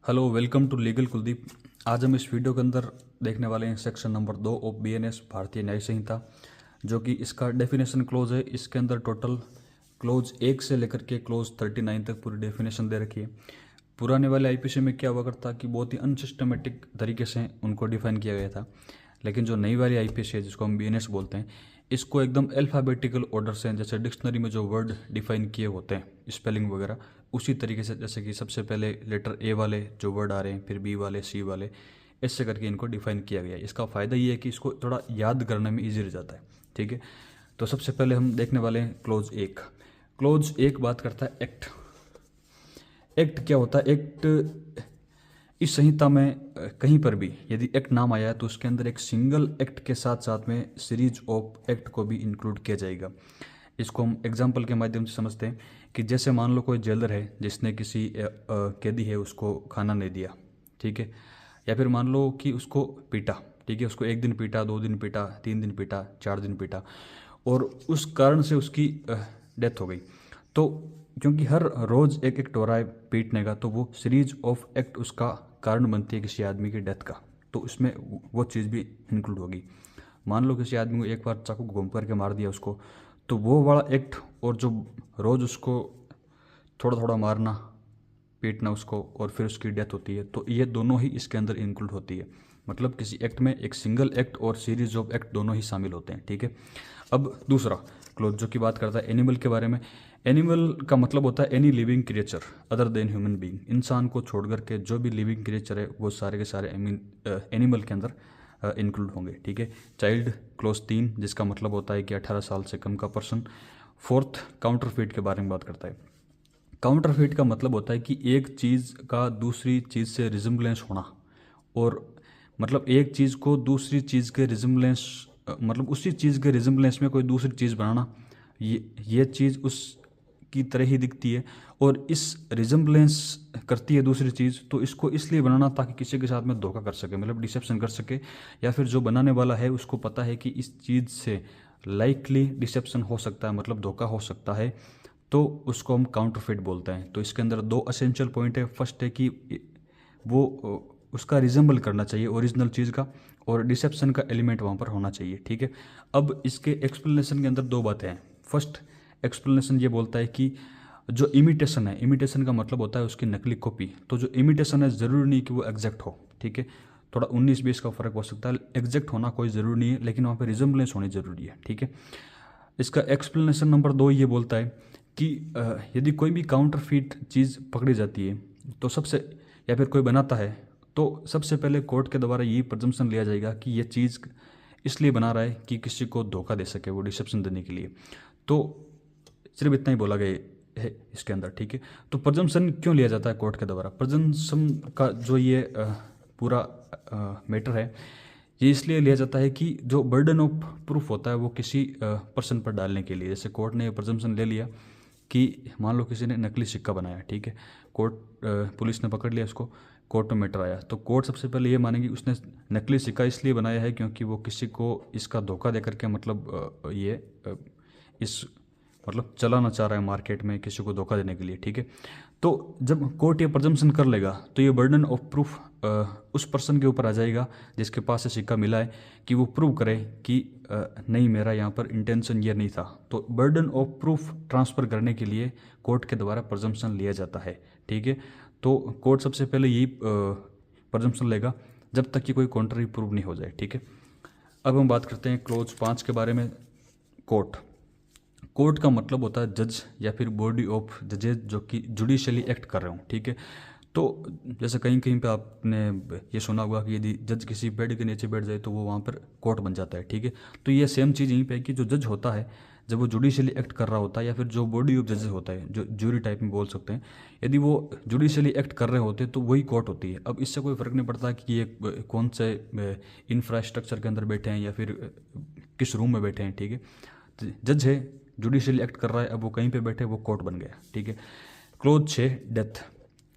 Hello, welcome to legal Kuldeep. आज हम इस वीडियो के अंदर देखने वाले हैं सेक्शन नंबर 2 ऑफ बीएनएस भारतीय न्याय संहिता, जो कि इसका डेफिनेशन क्लोज है। इसके अंदर टोटल क्लोज 1 से लेकर के क्लोज 39 तक पूरी डेफिनेशन दे रखी है। पुराने वाले आईपीसी में क्या हुआ करता कि बहुत ही अनसिस्टमेटिक तरीके से उनको डिफाइन किया गया था, लेकिन जो नई वाली आईपीसी है जिसको हम बीएनएस बोलते हैं, इसको एकदम अल्फ़ाबेटिकल ऑर्डर से, जैसे डिक्शनरी में जो वर्ड डिफाइन किए होते हैं स्पेलिंग वगैरह, उसी तरीके से, जैसे कि सबसे पहले लेटर ए वाले जो वर्ड आ रहे हैं, फिर बी वाले, सी वाले, ऐसे करके इनको डिफाइन किया गया है। इसका फ़ायदा ये है कि इसको थोड़ा याद करने में ईजी रह जाता है। ठीक है, तो सबसे पहले हम देखने वाले हैं क्लोज 1। क्लोज 1 बात करता है एक्ट। एक्ट क्या होता है? एक्ट इस संहिता में कहीं पर भी यदि एक्ट नाम आया है तो उसके अंदर एक सिंगल एक्ट के साथ साथ में सीरीज ऑफ एक्ट को भी इंक्लूड किया जाएगा। इसको हम एग्जाम्पल के माध्यम से समझते हैं कि जैसे मान लो कोई जेलर है जिसने किसी कैदी है उसको खाना नहीं दिया, ठीक है, या फिर मान लो कि उसको पीटा, ठीक है, उसको 1 दिन पीटा, 2 दिन पीटा, 3 दिन पीटा, 4 दिन पीटा, और उस कारण से उसकी डेथ हो गई। तो क्योंकि हर रोज़ एक एक्ट हो रहा है पीटने का, तो वो सीरीज ऑफ एक्ट उसका कारण बनती है किसी आदमी की डेथ का, तो उसमें वो चीज़ भी इंक्लूड होगी। मान लो किसी आदमी को एक बार चाकू घूम करके मार दिया उसको, तो वो वाला एक्ट और जो रोज़ उसको थोड़ा थोड़ा मारना, पीटना उसको, और फिर उसकी डेथ होती है, तो ये दोनों ही इसके अंदर इंक्लूड होती है। मतलब किसी एक्ट में एक सिंगल एक्ट और सीरीज ऑफ एक्ट दोनों ही शामिल होते हैं। ठीक है, अब दूसरा क्लोज जो की बात करता है एनिमल के बारे में। एनिमल का मतलब होता है any living creature other than human being. इंसान को छोड़ करके जो भी लिविंग क्रिएचर है वो सारे के सारे एनिमल के अंदर इंक्लूड होंगे। ठीक है, चाइल्ड क्लोज 3 जिसका मतलब होता है कि 18 साल से कम का पर्सन। फोर्थ काउंटरफीट के बारे में बात करता है। काउंटरफीट का मतलब होता है कि एक चीज़ का दूसरी चीज़ से रिजम्बलेंस होना, और मतलब एक चीज़ को दूसरी चीज़ के रिजम्बलेंस, मतलब उसी चीज़ के रिजम्बलेंस में कोई दूसरी चीज़ बनाना, ये चीज़ उसकी तरह ही दिखती है और इस रिजम्बलेंस करती है दूसरी चीज़, तो इसको इसलिए बनाना ताकि किसी के साथ में धोखा कर सके, मतलब डिसेप्शन कर सके, या फिर जो बनाने वाला है उसको पता है कि इस चीज़ से लाइकली डिसेप्शन हो सकता है, मतलब धोखा हो सकता है, तो उसको हम काउंटरफीट बोलते हैं। तो इसके अंदर 2 असेंशियल पॉइंट है। फर्स्ट है कि वो उसका रिजेंबल करना चाहिए ओरिजिनल चीज़ का, और डिसेप्शन का एलिमेंट वहाँ पर होना चाहिए। ठीक है, अब इसके एक्सप्लेनेशन के अंदर 2 बातें हैं। फर्स्ट एक्सप्लेनेशन ये बोलता है कि जो इमिटेशन है, इमिटेशन का मतलब होता है उसकी नकली कॉपी, तो जो इमिटेशन है ज़रूरी नहीं कि वो एग्जैक्ट हो। ठीक है, थोड़ा 19-20 का फ़र्क हो सकता है, एग्जैक्ट होना कोई ज़रूरी नहीं है, लेकिन वहाँ पर रिजेंबलेंस होनी ज़रूरी है। ठीक है, इसका एक्सप्लेनेशन नंबर 2 ये बोलता है कि यदि कोई भी काउंटरफीट चीज़ पकड़ी जाती है तो सबसे, या फिर कोई बनाता है, तो सबसे पहले कोर्ट के द्वारा ये प्रजम्पशन लिया जाएगा कि ये चीज़ इसलिए बना रहा है कि किसी को धोखा दे सके, वो डिसेप्शन देने के लिए। तो सिर्फ इतना ही बोला गया है इसके अंदर। ठीक है, तो प्रजम्पशन क्यों लिया जाता है कोर्ट के द्वारा? प्रजम्पशन का जो ये पूरा मैटर है, ये इसलिए लिया जाता है कि जो बर्डन ऑफ प्रूफ होता है वो किसी पर्सन पर डालने के लिए, जैसे कोर्ट ने प्रजम्पशन ले लिया कि मान लो किसी ने नकली सिक्का बनाया, ठीक है, कोर्ट पुलिस ने पकड़ लिया उसको, कोर्ट में मैटर आया, तो कोर्ट सबसे पहले ये मानेगी उसने नकली सिक्का इसलिए बनाया है क्योंकि वो किसी को इसका धोखा दे करके, मतलब इस मतलब चलाना चाह रहा है मार्केट में किसी को धोखा देने के लिए। ठीक है, तो जब कोर्ट ये प्रजम्पशन कर लेगा तो ये बर्डन ऑफ प्रूफ उस पर्सन के ऊपर आ जाएगा जिसके पास से सिक्का मिला है, कि वो प्रूव करे कि नहीं, मेरा यहाँ पर इंटेंशन ये नहीं था। तो बर्डन ऑफ प्रूफ ट्रांसफ़र करने के लिए कोर्ट के द्वारा प्रजम्पशन लिया जाता है। ठीक है, तो कोर्ट सबसे पहले यही प्रजम्पशन लेगा जब तक कि कोई कॉन्ट्ररी प्रूव नहीं हो जाए। ठीक है, अब हम बात करते हैं क्लोज 5 के बारे में। कोर्ट, कोर्ट का मतलब होता है जज या फिर बॉडी ऑफ जजेज जो कि जुडिशली एक्ट कर रहे हो। ठीक है, तो जैसे कहीं कहीं पे आपने ये सुना होगा कि यदि जज किसी बेड के नीचे बैठ जाए तो वो वहाँ पर कोर्ट बन जाता है। ठीक है, तो ये सेम चीज़ यहीं पे है कि जो जज होता है जब वो जुडिशली एक्ट कर रहा होता है, या फिर जो बॉडी ऑफ जजेस होता है, जो जूरी टाइप में बोल सकते हैं, यदि वो जुडिशली एक्ट कर रहे होते हैं तो वही कोर्ट होती है। अब इससे कोई फ़र्क नहीं पड़ता कि ये कौन से इंफ्रास्ट्रक्चर के अंदर बैठे हैं या फिर किस रूम में बैठे हैं। ठीक है, जज है, जुडिशियल एक्ट कर रहा है, अब वो कहीं पे बैठे, वो कोर्ट बन गया। ठीक है, क्लोज 6 डेथ।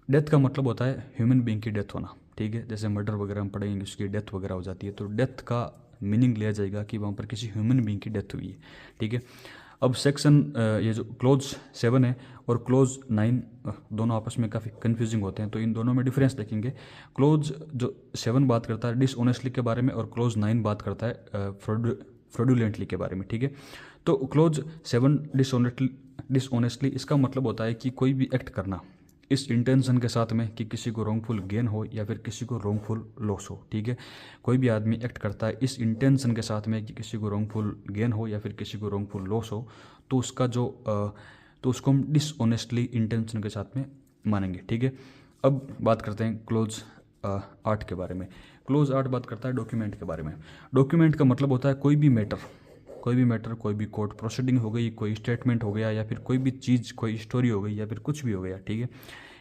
डेथ का मतलब होता है ह्यूमन बीइंग की डेथ होना। ठीक है, जैसे मर्डर वगैरह हम पढ़ेंगे उसकी डेथ वगैरह हो जाती है, तो डेथ का मीनिंग लिया जाएगा कि वहाँ पर किसी ह्यूमन बीइंग की डेथ हुई है। ठीक है, अब सेक्शन ये जो क्लोज 7 है और क्लोज 9 दोनों आपस में काफ़ी कन्फ्यूजिंग होते हैं, तो इन दोनों में डिफरेंस देखेंगे। क्लोज जो 7 बात करता है डिसऑनेस्टली के बारे में और क्लोज 9 बात करता है फ्रॉडुलेंटली के बारे में, ठीक है। तो क्लोज 7 डिसऑनेस्टली इसका मतलब होता है कि कोई भी एक्ट करना इस इंटेंशन के साथ में कि किसी को रॉन्गफुल गेन हो या फिर किसी को रॉन्गफुल लॉस हो, ठीक है। कोई भी आदमी एक्ट करता है इस इंटेंशन के साथ में कि किसी को रॉन्गफुल गेन हो या फिर किसी को रॉन्गफुल लॉस हो, तो उसका जो तो उसको हम डिसऑनेस्टली इंटेंशन के साथ में मानेंगे, ठीक है। अब बात करते हैं क्लोज 8 के बारे में। क्लोज 8 बात करता है डॉक्यूमेंट के बारे में। डॉक्यूमेंट का मतलब होता है कोई भी मैटर, कोई भी कोर्ट प्रोसीडिंग हो गई, कोई स्टेटमेंट हो गया या फिर कोई भी चीज़, कोई स्टोरी हो गई या फिर कुछ भी हो गया, ठीक है।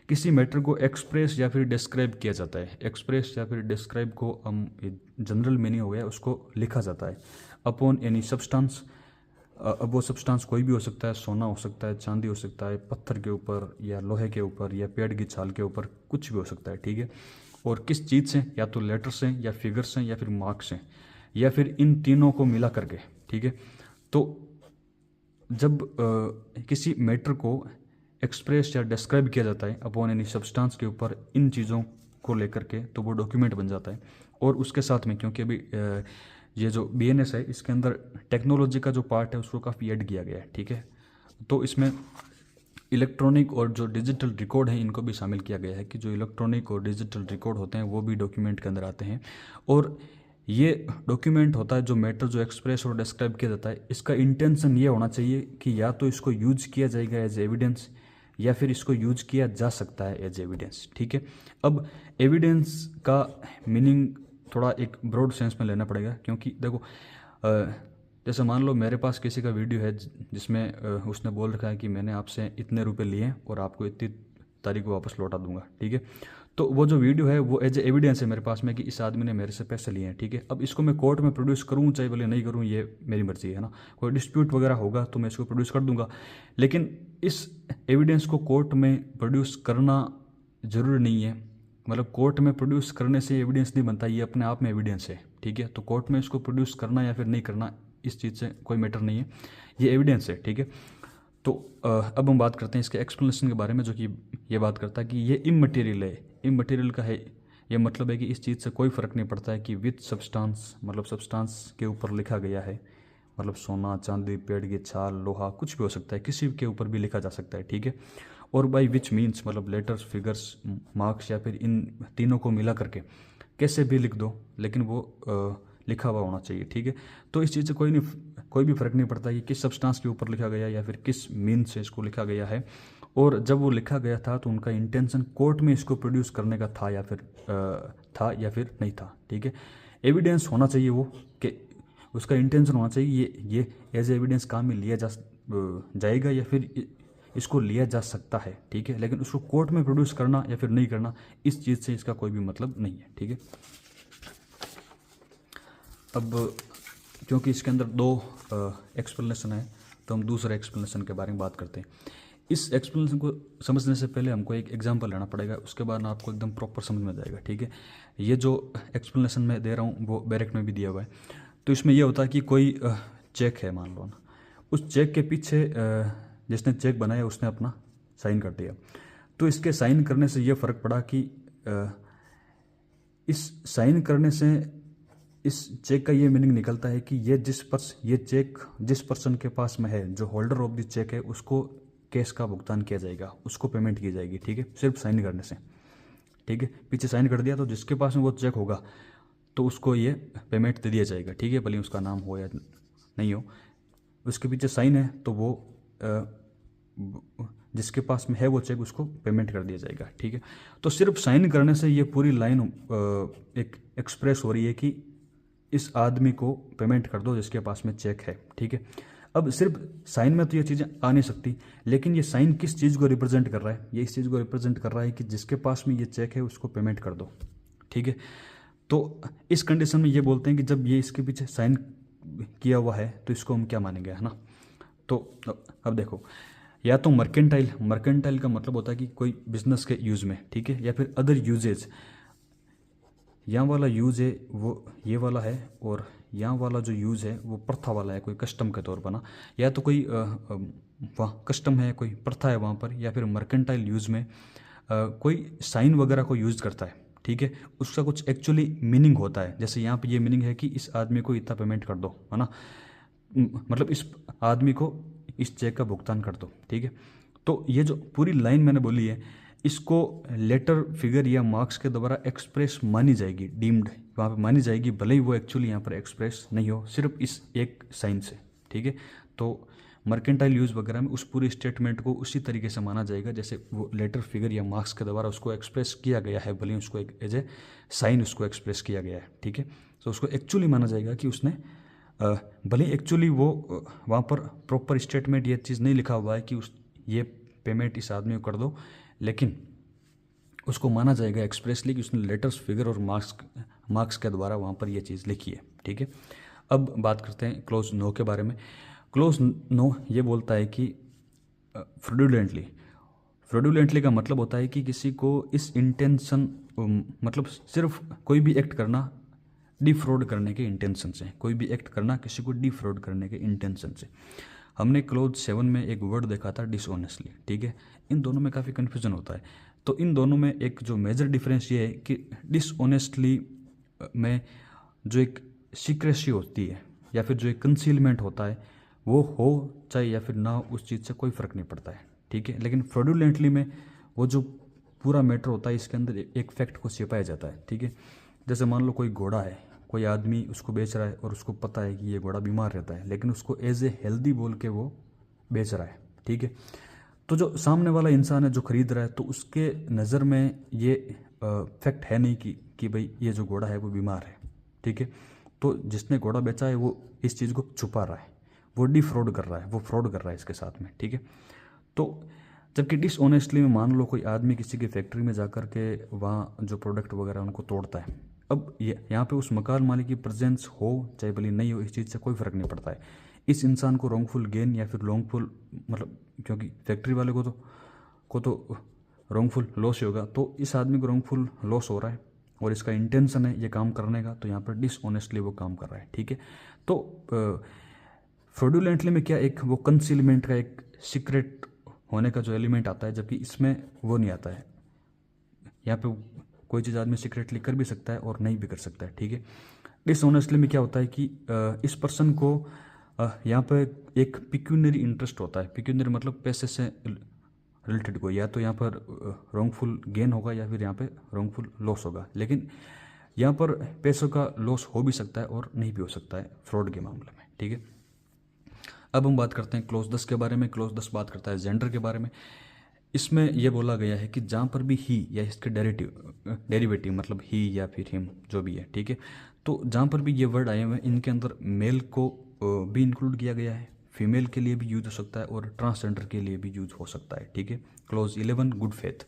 किसी मैटर को एक्सप्रेस या फिर डिस्क्राइब किया जाता है। एक्सप्रेस या फिर डिस्क्राइब को हम जनरल मीनिंग हो गया, उसको लिखा जाता है अपॉन एनी सब्सटेंस। अब वो सब्सटेंस कोई भी हो सकता है, सोना हो सकता है, चांदी हो सकता है, पत्थर के ऊपर या लोहे के ऊपर या पेड़ की छाल के ऊपर, कुछ भी हो सकता है, ठीक है। और किस चीज़ से, या तो लेटर से या फिगर से या फिर मार्क से या फिर इन तीनों को मिला करके, ठीक है। तो जब किसी मैटर को एक्सप्रेस या डिस्क्राइब किया जाता है अपॉन एनी सब्सटेंस के ऊपर इन चीज़ों को लेकर के, तो वो डॉक्यूमेंट बन जाता है। और उसके साथ में क्योंकि अभी ये जो BNS है इसके अंदर टेक्नोलॉजी का जो पार्ट है उसको काफ़ी ऐड किया गया है, ठीक है। तो इसमें इलेक्ट्रॉनिक और जो डिजिटल रिकॉर्ड हैं इनको भी शामिल किया गया है कि जो इलेक्ट्रॉनिक और डिजिटल रिकॉर्ड होते हैं वो भी डॉक्यूमेंट के अंदर आते हैं। और ये डॉक्यूमेंट होता है जो मैटर जो एक्सप्रेस और डिस्क्राइब किया जाता है, इसका इंटेंशन ये होना चाहिए कि या तो इसको यूज किया जाएगा एज एविडेंस या फिर इसको यूज किया जा सकता है एज एविडेंस, ठीक है। अब एविडेंस का मीनिंग थोड़ा एक ब्रॉड सेंस में लेना पड़ेगा, क्योंकि देखो जैसे मान लो मेरे पास किसी का वीडियो है जिसमें उसने बोल रखा है कि मैंने आपसे इतने रुपए लिए और आपको इतनी तारीख को वापस लौटा दूंगा, ठीक है। तो वो जो वीडियो है वो एज ए एविडेंस है मेरे पास में कि इस आदमी ने मेरे से पैसे लिए हैं, ठीक है। अब इसको मैं कोर्ट में प्रोड्यूस करूँ चाहे भले नहीं करूँ, ये मेरी मर्जी है ना। कोई डिस्प्यूट वगैरह होगा तो मैं इसको प्रोड्यूस कर दूंगा, लेकिन इस एविडेंस को कोर्ट में प्रोड्यूस करना ज़रूरी नहीं है। मतलब कोर्ट में प्रोड्यूस करने से एविडेंस नहीं बनता, ये अपने आप में एविडेंस है, ठीक है। तो कोर्ट में इसको प्रोड्यूस करना या फिर नहीं करना इस चीज़ से कोई मैटर नहीं है, ये एविडेंस है, ठीक है। तो अब हम बात करते हैं इसके एक्सप्लेनेशन के बारे में, जो कि ये बात करता है कि ये इममटेरियल है। इममटेरियल का है ये मतलब है कि इस चीज़ से कोई फ़र्क नहीं पड़ता है कि विथ सब्सटेंस, मतलब सब्सटेंस के ऊपर लिखा गया है, मतलब सोना, चांदी, पेड़ की छाल, लोहा, कुछ भी हो सकता है, किसी के ऊपर भी लिखा जा सकता है, ठीक है। और बाई विच मीन्स मतलब लेटर्स, फिगर्स, मार्क्स या फिर इन तीनों को मिला करके कैसे भी लिख दो, लेकिन वो लिखा हुआ होना चाहिए, ठीक है। तो इस चीज़ से कोई भी फ़र्क नहीं पड़ता कि किस सब्सटेंस के ऊपर लिखा गया या फिर किस मीन्स से इसको लिखा गया है। और जब वो लिखा गया था तो उनका इंटेंशन कोर्ट में इसको प्रोड्यूस करने का था या फिर नहीं था, ठीक है। एविडेंस होना चाहिए वो कि उसका इंटेंशन होना चाहिए ये एज एविडेंस काम में लिया जाएगा या फिर इसको लिया जा सकता है, ठीक है। लेकिन उसको कोर्ट में प्रोड्यूस करना या फिर नहीं करना, इस चीज़ से इसका कोई भी मतलब नहीं है, ठीक है। अब क्योंकि इसके अंदर 2 एक्सप्लेनेशन है तो हम दूसरे एक्सप्लेनेशन के बारे में बात करते हैं। इस एक्सप्लेनेशन को समझने से पहले हमको एक एग्जांपल लेना पड़ेगा, उसके बाद ना आपको एकदम प्रॉपर समझ में आ जाएगा, ठीक है। ये जो एक्सप्लेनेशन मैं दे रहा हूँ वो बैरेक्ट में भी दिया हुआ है। तो इसमें यह होता है कि कोई चेक है मान लो ना, उस चेक के पीछे जिसने चेक बनाया उसने अपना साइन कर दिया। तो इसके साइन करने से ये फ़र्क पड़ा कि इस साइन करने से इस चेक का ये मीनिंग निकलता है कि ये चेक जिस पर्सन के पास में है, जो होल्डर ऑफ द चेक है, उसको कैश का भुगतान किया जाएगा, उसको पेमेंट की जाएगी, ठीक है, सिर्फ साइन करने से, ठीक है। पीछे साइन कर दिया तो जिसके पास में वो चेक होगा तो उसको ये पेमेंट दे दिया जाएगा, ठीक है, भले उसका नाम हो या नहीं हो, उसके पीछे साइन है तो वो जिसके पास में है वो चेक उसको पेमेंट कर दिया जाएगा, ठीक है। तो सिर्फ साइन करने से ये पूरी लाइन एक एक्सप्रेस हो रही है कि इस आदमी को पेमेंट कर दो जिसके पास में चेक है, ठीक है। अब सिर्फ साइन में तो ये चीज़ें आ नहीं सकती, लेकिन ये साइन किस चीज़ को रिप्रेजेंट कर रहा है, ये इस चीज़ को रिप्रेजेंट कर रहा है कि जिसके पास में ये चेक है उसको पेमेंट कर दो, ठीक है। तो इस कंडीशन में ये बोलते हैं कि जब ये इसके पीछे साइन किया हुआ है तो इसको हम क्या मानेंगे, है ना। तो अब देखो, या तो मर्केंटाइल का मतलब होता है कि कोई बिजनेस के यूज़ में, ठीक है, या फिर अदर यूजेज। यहाँ वाला यूज है वो ये वाला है और यहाँ वाला जो यूज़ है वो प्रथा वाला है, कोई कस्टम के तौर पर ना, या तो कोई वहाँ कस्टम है, कोई प्रथा है वहाँ पर, या फिर मर्केंटाइल यूज़ में कोई साइन वगैरह को यूज़ करता है, ठीक है, उसका कुछ एक्चुअली मीनिंग होता है। जैसे यहाँ पे ये मीनिंग है कि इस आदमी को इतना पेमेंट कर दो, है ना, मतलब इस आदमी को इस चेक का भुगतान कर दो, ठीक है। तो ये जो पूरी लाइन मैंने बोली है, इसको लेटर फिगर या मार्क्स के द्वारा एक्सप्रेस मानी जाएगी, डीम्ड वहाँ पे मानी जाएगी, भले ही वो एक्चुअली यहाँ पर एक्सप्रेस नहीं हो, सिर्फ इस एक साइन से, ठीक है। तो मर्केंटाइल यूज़ वगैरह में उस पूरी स्टेटमेंट को उसी तरीके से माना जाएगा जैसे वो लेटर फिगर या मार्क्स के द्वारा उसको एक्सप्रेस किया गया है, भले ही उसको एक एज ए साइन उसको एक्सप्रेस किया गया है, ठीक है। तो उसको एक्चुअली माना जाएगा कि उसने भले एक्चुअली वो वहाँ पर प्रॉपर स्टेटमेंट ये चीज़ नहीं लिखा हुआ है कि उस ये पेमेंट इस आदमी को कर दो, लेकिन उसको माना जाएगा एक्सप्रेसली कि उसने लेटर्स फिगर और मार्क्स के द्वारा वहाँ पर ये चीज़ लिखी है, ठीक है। अब बात करते हैं क्लोज 9 के बारे में। क्लोज 9 ये बोलता है कि फ्रॉडुलेंटली का मतलब होता है कि किसी को इस इंटेंशन, मतलब सिर्फ कोई भी एक्ट करना डिफ्रॉड करने के इंटेंशन से, कोई भी एक्ट करना किसी को डिफ्रॉड करने के इंटेंशन से। हमने क्लोज 7 में एक वर्ड देखा था डिसऑनेस्टली, ठीक है। इन दोनों में काफ़ी कन्फ्यूजन होता है, तो इन दोनों में एक जो मेजर डिफरेंस ये है कि डिसऑनेस्टली में जो एक सीक्रेसी होती है या फिर जो एक कंसीलमेंट होता है वो हो चाहे या फिर ना हो, उस चीज़ से कोई फ़र्क नहीं पड़ता है, ठीक है। लेकिन फ्रॉडुलेंटली में वो जो पूरा मैटर होता है इसके अंदर एक फैक्ट को छिपाया जाता है, ठीक है। जैसे मान लो कोई घोड़ा है, कोई आदमी उसको बेच रहा है और उसको पता है कि ये घोड़ा बीमार रहता है, लेकिन उसको एज ए हेल्दी बोल के वो बेच रहा है, ठीक है। तो जो सामने वाला इंसान है जो खरीद रहा है, तो उसके नज़र में ये फैक्ट है नहीं कि भाई ये जो घोड़ा है वो बीमार है, ठीक है। तो जिसने घोड़ा बेचा है वो इस चीज़ को छुपा रहा है, वो डिफ्रॉड कर रहा है, वो फ्रॉड कर रहा है इसके साथ में, ठीक है। तो जबकि डिसऑनेस्टली में मान लो कोई आदमी किसी की फैक्ट्री में जाकर के वहाँ जो प्रोडक्ट वगैरह उनको तोड़ता है, अब ये यहाँ पे उस मकान मालिक की प्रेजेंस हो चाहे भले नहीं हो, इस चीज़ से कोई फ़र्क नहीं पड़ता है। इस इंसान को रॉन्गफुल गेन या फिर रॉन्गफुल, मतलब क्योंकि फैक्ट्री वाले को तो रॉन्गफुल लॉस ही होगा, तो इस आदमी को रॉन्गफुल लॉस हो रहा है और इसका इंटेंशन है ये काम करने का, तो यहाँ पर डिसऑनेस्टली वो काम कर रहा है, ठीक है। तो फ्रॉडुलेंटली में क्या एक वो कंसीलमेंट का एक सीक्रेट होने का जो एलिमेंट आता है, जबकि इसमें वो नहीं आता है। यहाँ पे कोई चीज़ आदमी सीक्रेटली कर भी सकता है और नहीं भी कर सकता है, ठीक है। डिसऑनेस्टली में क्या होता है कि इस पर्सन को यहाँ पे एक पिक्यूनरी इंटरेस्ट होता है। पिक्यूनरी मतलब पैसे से रिलेटेड को, या तो यहाँ पर रॉन्गफुल गेन होगा या फिर यहाँ पे रॉन्गफुल लॉस होगा, लेकिन यहाँ पर पैसों का लॉस हो भी सकता है और नहीं भी हो सकता है फ्रॉड के मामले में, ठीक है। अब हम बात करते हैं क्लोज 10 के बारे में। क्लोज 10 बात करता है जेंडर के बारे में। इसमें यह बोला गया है कि जहाँ पर भी ही या इसके डेरिवेटिव मतलब ही या फिर हिम जो भी है, ठीक है, तो जहाँ पर भी ये वर्ड आए हुए हैं इनके अंदर मेल को भी इंक्लूड किया गया है, फीमेल के लिए भी यूज हो सकता है और ट्रांसजेंडर के लिए भी यूज हो सकता है, ठीक है। Close 11 good faith.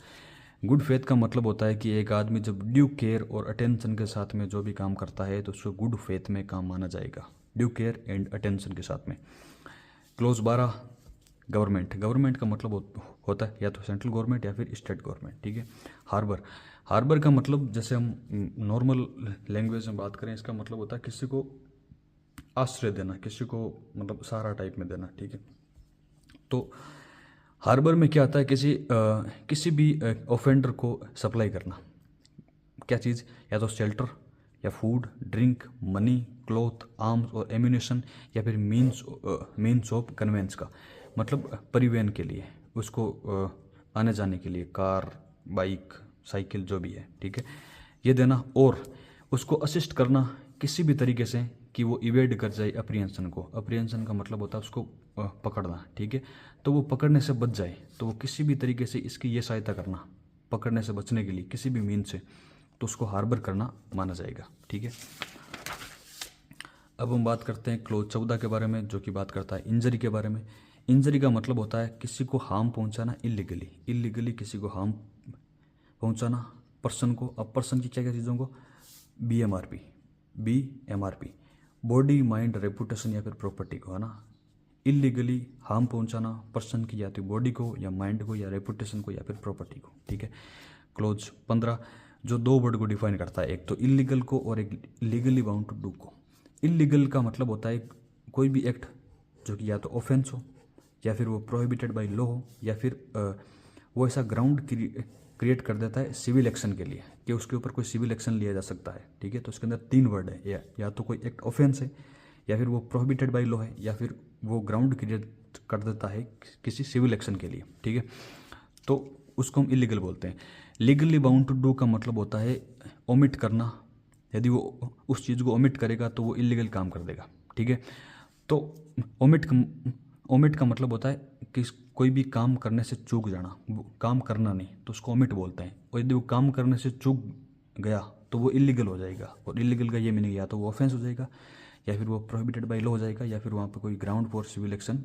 Good faith का मतलब होता है कि एक आदमी जब ड्यू केयर और अटेंशन के साथ में जो भी काम करता है तो उसको गुड फेथ में काम माना जाएगा, ड्यू केयर एंड अटेंशन के साथ में। Close 12 government. गवर्नमेंट का मतलब होता है या तो सेंट्रल गवर्नमेंट या फिर स्टेट गवर्नमेंट, ठीक है। हार्बर। हार्बर का मतलब जैसे हम नॉर्मल लैंग्वेज में बात करें, इसका मतलब होता है किसी को आश्रय देना, किसी को मतलब सहारा टाइप में देना, ठीक है। तो हार्बर में क्या आता है, किसी भी ऑफेंडर को सप्लाई करना, क्या चीज़, या तो शेल्टर या food, drink, money, cloth, arms और एम्यूनेशन, या फिर मीन्स ऑफ कन्वेंस का मतलब परिवहन के लिए, उसको आने जाने के लिए कार, बाइक, साइकिल जो भी है, ठीक है, ये देना। और उसको असिस्ट करना किसी भी तरीके से कि वो इवेड कर जाए अप्रिहेंशन को। अप्रिहेंशन का मतलब होता है उसको पकड़ना, ठीक है। तो वो पकड़ने से बच जाए, तो वो किसी भी तरीके से इसकी ये सहायता करना पकड़ने से बचने के लिए किसी भी मीन से, तो उसको हार्बर करना माना जाएगा, ठीक है। अब हम बात करते हैं क्लोज 14 के बारे में, जो कि बात करता है इंजरी के बारे में। इंजरी का मतलब होता है किसी को हार्म पहुंचाना इलीगली किसी को हार्म पहुंचाना पर्सन को। अब पर्सन की क्या क्या चीज़ों को, BMRP बॉडी, माइंड, रेपुटेशन या फिर प्रॉपर्टी को, है ना। इलीगली हार्म पहुंचाना पर्सन की या तो बॉडी को या माइंड को या रेपुटेशन को या फिर प्रॉपर्टी को, ठीक है। क्लोज 15 जो दो वर्ड को डिफाइन करता है, एक तो इलीगल को और एक लीगली बाउंड टू डू को। इलीगल का मतलब होता है कोई भी एक्ट जो कि या तो ऑफेंस हो, या फिर वो प्रोहिबिटेड बाय लॉ हो, या फिर वो ऐसा ग्राउंड क्रिएट कर देता है सिविल एक्शन के लिए कि उसके ऊपर कोई सिविल एक्शन लिया जा सकता है। ठीक है, तो इसके अंदर 3 वर्ड है, या तो कोई एक्ट ऑफेंस है, या फिर वो प्रोहिबिटेड बाय लॉ है, या फिर वो ग्राउंड क्रिएट कर देता है किसी सिविल एक्शन के लिए। ठीक है, तो उसको हम इलीगल बोलते हैं। लीगली बाउंड टू डू का मतलब होता है ओमिट करना। यदि वो उस चीज़ को ओमिट करेगा तो वो इलीगल काम कर देगा। ठीक है, तो ओमिट का मतलब होता है कि कोई भी काम करने से चूक जाना, वो काम करना नहीं, तो उसको ओमिट बोलते हैं। और यदि वो काम करने से चूक गया तो वो इलीगल हो जाएगा। और इलीगल का ये मीनिंग या तो वो ऑफेंस हो जाएगा, या फिर वो प्रोहिबिटेड बाय लॉ हो जाएगा, या फिर वहाँ पे कोई ग्राउंड फॉर सिविल एक्शन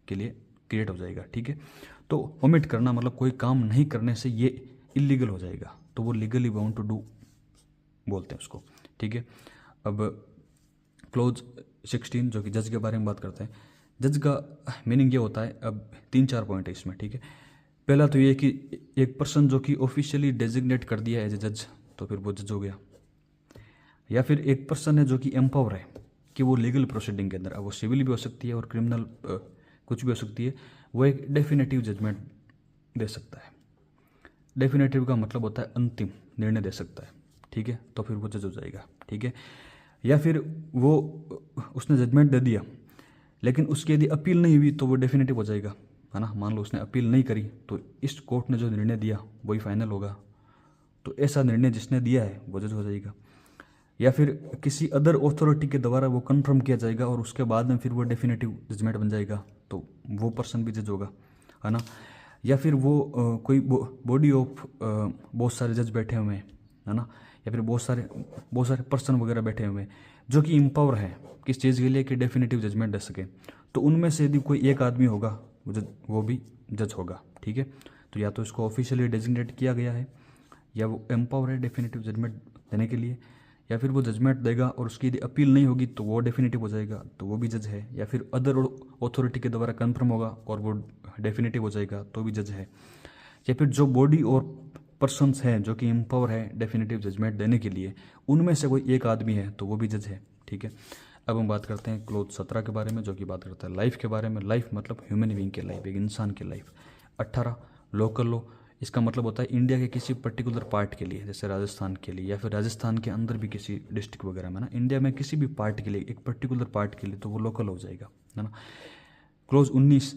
के लिए क्रिएट हो जाएगा। ठीक है, तो ओमिट करना मतलब कोई काम नहीं करने से ये इलीगल हो जाएगा, तो वो लीगली बाउंड टू डू बोलते हैं उसको। ठीक है, अब क्लोज 16 जो कि जज के बारे में बात करते हैं। जज का मीनिंग ये होता है, अब 3-4 पॉइंट है इसमें। ठीक है, पहला तो ये कि एक पर्सन जो कि ऑफिशियली डेजिग्नेट कर दिया एज ए जज, तो फिर वो जज हो गया। या फिर एक पर्सन है जो कि एम्पावर है कि वो लीगल प्रोसीडिंग के अंदर, अब वो सिविल भी हो सकती है और क्रिमिनल कुछ भी हो सकती है, वो एक डेफिनेटिव जजमेंट दे सकता है। डेफिनेटिव का मतलब होता है अंतिम निर्णय दे सकता है। ठीक है, तो फिर वो जज हो जाएगा। ठीक है, या फिर वो उसने जजमेंट दे दिया लेकिन उसकी यदि अपील नहीं हुई तो वो डेफिनेटिव हो जाएगा, है ना। मान लो उसने अपील नहीं करी तो इस कोर्ट ने जो निर्णय दिया वही फाइनल होगा, तो ऐसा निर्णय जिसने दिया है वो जज हो जाएगा। या फिर किसी अदर अथॉरिटी के द्वारा वो कंफर्म किया जाएगा और उसके बाद में फिर वो डेफिनेटिव जजमेंट बन जाएगा, तो वो पर्सन भी जज होगा, है ना। या फिर वो कोई बॉडी ऑफ बहुत सारे जज बैठे हुए हैं, है ना, या फिर बहुत सारे पर्सन वगैरह बैठे हुए हैं जो कि इम्पावर हैं किस चीज़ के लिए कि डेफिनेटिव जजमेंट दे सके, तो उनमें से यदि कोई एक आदमी होगा वो भी जज होगा। ठीक है, तो या तो इसको ऑफिशियली डेजिग्नेट किया गया है, या वो एम्पावर है डेफिनेटिव जजमेंट देने के लिए, या फिर वो जजमेंट देगा और उसकी यदि अपील नहीं होगी तो वो डेफिनेटिव हो जाएगा, तो वो भी जज है। या फिर अदर अथॉरिटी के द्वारा कंफर्म होगा और वो डेफिनेटिव हो जाएगा, तो भी जज है। या फिर जो बॉडी और पर्सन्स हैं जो कि एम्पावर है डेफिनेटिव जजमेंट देने के लिए, उनमें से कोई एक आदमी है तो वो भी जज है। ठीक है, अब हम बात करते हैं क्लोज 17 के बारे में, जो कि बात करता है लाइफ के बारे में। लाइफ मतलब ह्यूमन बीइंग की लाइफ, एक इंसान की लाइफ। 18 लोकल लॉ, इसका मतलब होता है इंडिया के किसी पर्टिकुलर पार्ट के लिए, जैसे राजस्थान के लिए, या फिर राजस्थान के अंदर भी किसी डिस्ट्रिक्ट वगैरह में ना, इंडिया में किसी भी पार्ट के लिए, एक पर्टिकुलर पार्ट के लिए, तो वो लोकल हो जाएगा, है ना। क्लोज 19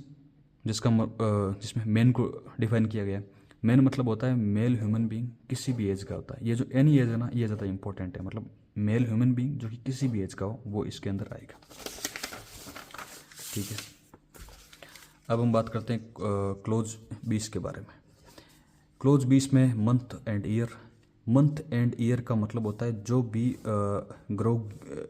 जिसमें मेन को डिफाइन किया गया है। मेन मतलब होता है मेल ह्यूमन बीइंग किसी भी एज का होता है। ये जो एनी एज है ना, ये ज़्यादा इंपॉर्टेंट है, मतलब मेल ह्यूमन बीइंग जो कि किसी भी एज का हो वो इसके अंदर आएगा। ठीक है, अब हम बात करते हैं क्लोज 20 के बारे में। क्लोज 20 में month and year. Month and year का मतलब होता है जो भी जो